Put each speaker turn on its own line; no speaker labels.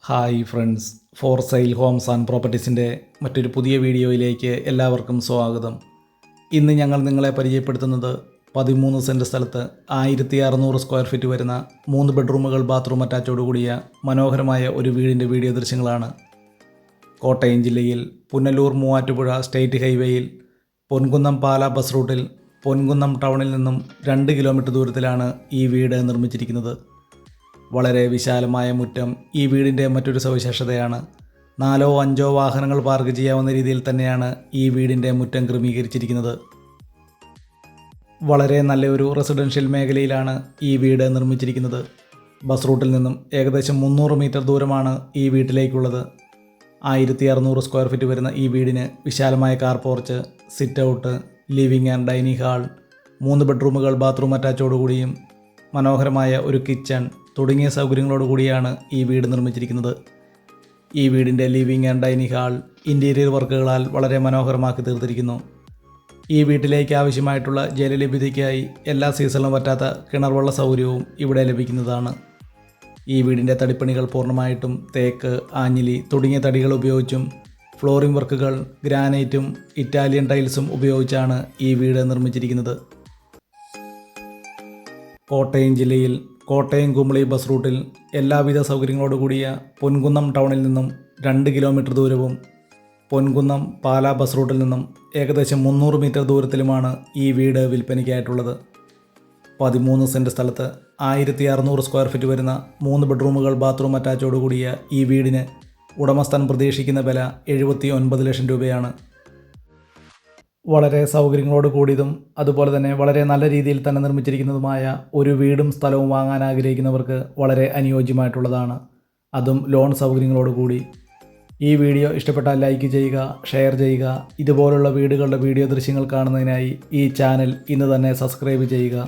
Hi friends, for sale homes and പ്രോപ്പർട്ടീസിൻ്റെ മറ്റൊരു പുതിയ വീഡിയോയിലേക്ക് എല്ലാവർക്കും സ്വാഗതം. ഇന്ന് ഞങ്ങൾ നിങ്ങളെ പരിചയപ്പെടുത്തുന്നത് 13 സെൻറ്റ് സ്ഥലത്ത് 1600 സ്ക്വയർ ഫീറ്റ് വരുന്ന 3 ബെഡ്റൂമുകൾ ബാത്റൂം അറ്റാച്ചോടുകൂടിയ മനോഹരമായ ഒരു വീടിൻ്റെ വീഡിയോ ദൃശ്യങ്ങളാണ്. കോട്ടയം ജില്ലയിൽ പുനലൂർ മൂവാറ്റുപുഴ സ്റ്റേറ്റ് ഹൈവേയിൽ പൊൻകുന്നം പാല ബസ് റൂട്ടിൽ പൊൻകുന്നം ടൗണിൽ നിന്നും 2 കിലോമീറ്റർ ദൂരത്തിലാണ് ഈ വീട് നിർമ്മിച്ചിരിക്കുന്നത്. വളരെ വിശാലമായ മുറ്റം ഈ വീടിൻ്റെ മറ്റൊരു സവിശേഷതയാണ്. 4-5 വാഹനങ്ങൾ പാർക്ക് ചെയ്യാവുന്ന രീതിയിൽ തന്നെയാണ് ഈ വീടിൻ്റെ മുറ്റം ക്രമീകരിച്ചിരിക്കുന്നത്. വളരെ നല്ലൊരു റെസിഡൻഷ്യൽ മേഖലയിലാണ് ഈ വീട് നിർമ്മിച്ചിരിക്കുന്നത്. ബസ് റൂട്ടിൽ നിന്നും ഏകദേശം 300 മീറ്റർ ദൂരമാണ് ഈ വീട്ടിലേക്കുള്ളത്. 1600 സ്ക്വയർ ഫീറ്റ് വരുന്ന ഈ വീടിന് വിശാലമായ car porch, sit out, living and dining hall, 3 ബെഡ്റൂമുകൾ ബാത്റൂം അറ്റാച്ചോടുകൂടിയും മനോഹരമായ ഒരു കിച്ചൺ തുടങ്ങിയ സൗകര്യങ്ങളോടുകൂടിയാണ് ഈ വീട് നിർമ്മിച്ചിരിക്കുന്നത്. ഈ വീടിൻ്റെ living and dining hall interior വർക്കുകളാൽ വളരെ മനോഹരമാക്കി തീർത്തിരിക്കുന്നു. ഈ വീട്ടിലേക്ക് ആവശ്യമായിട്ടുള്ള ജലലഭ്യതയ്ക്കായി എല്ലാ സീസണിലും പറ്റാത്ത കിണർവെള്ള സൗകര്യവും ഇവിടെ ലഭിക്കുന്നതാണ്. ഈ വീടിൻ്റെ തടിപ്പണികൾ പൂർണ്ണമായിട്ടും തേക്ക്, ആഞ്ഞിലി തുടങ്ങിയ തടികൾ ഉപയോഗിച്ചും ഫ്ലോറിംഗ് വർക്കുകൾ ഗ്രാനൈറ്റും ഇറ്റാലിയൻ ടൈൽസും ഉപയോഗിച്ചാണ് ഈ വീട് നിർമ്മിച്ചിരിക്കുന്നത്. കോട്ടയം ജില്ലയിൽ കോട്ടയം കുമളി ബസ് റൂട്ടിൽ എല്ലാവിധ സൗകര്യങ്ങളോടുകൂടിയ പൊൻകുന്നം ടൗണിൽ നിന്നും 2 കിലോമീറ്റർ ദൂരവും പൊൻകുന്നം പാല ബസ് റൂട്ടിൽ നിന്നും ഏകദേശം 300 മീറ്റർ ദൂരത്തിലുമാണ് ഈ വീട് വിൽപ്പനയ്ക്കായിട്ടുള്ളത്. 13 സെൻറ്റ് സ്ഥലത്ത് 1600 സ്ക്വയർ ഫീറ്റ് വരുന്ന 3 ബെഡ്റൂമുകൾ ബാത്റൂം അറ്റാച്ചോടുകൂടിയ ഈ വീടിന് ഉടമസ്ഥൻ പ്രതീക്ഷിക്കുന്ന വില 79 ലക്ഷം രൂപയാണ്. വളരെ സൗകര്യങ്ങളോട് കൂടിയതും അതുപോലെ തന്നെ വളരെ നല്ല രീതിയിൽ തന്നെ നിർമ്മിച്ചിരിക്കുന്നതുമായ ഒരു വീടും സ്ഥലവും വാങ്ങാൻ ആഗ്രഹിക്കുന്നവർക്ക് വളരെ അനുയോജ്യമായിട്ടുള്ളതാണ്. അതും ലോൺ സൗകര്യങ്ങളോട് കൂടി. ഈ വീഡിയോ ഇഷ്ടപ്പെട്ടാൽ ലൈക്ക് ചെയ്യുക, ഷെയർ ചെയ്യുക. ഇതുപോലുള്ള വീടുകളുടെ വീഡിയോ ദൃശ്യങ്ങൾ കാണുന്നതിനായി ഈ ചാനൽ ഇന്ന് തന്നെ സബ്സ്ക്രൈബ് ചെയ്യുക.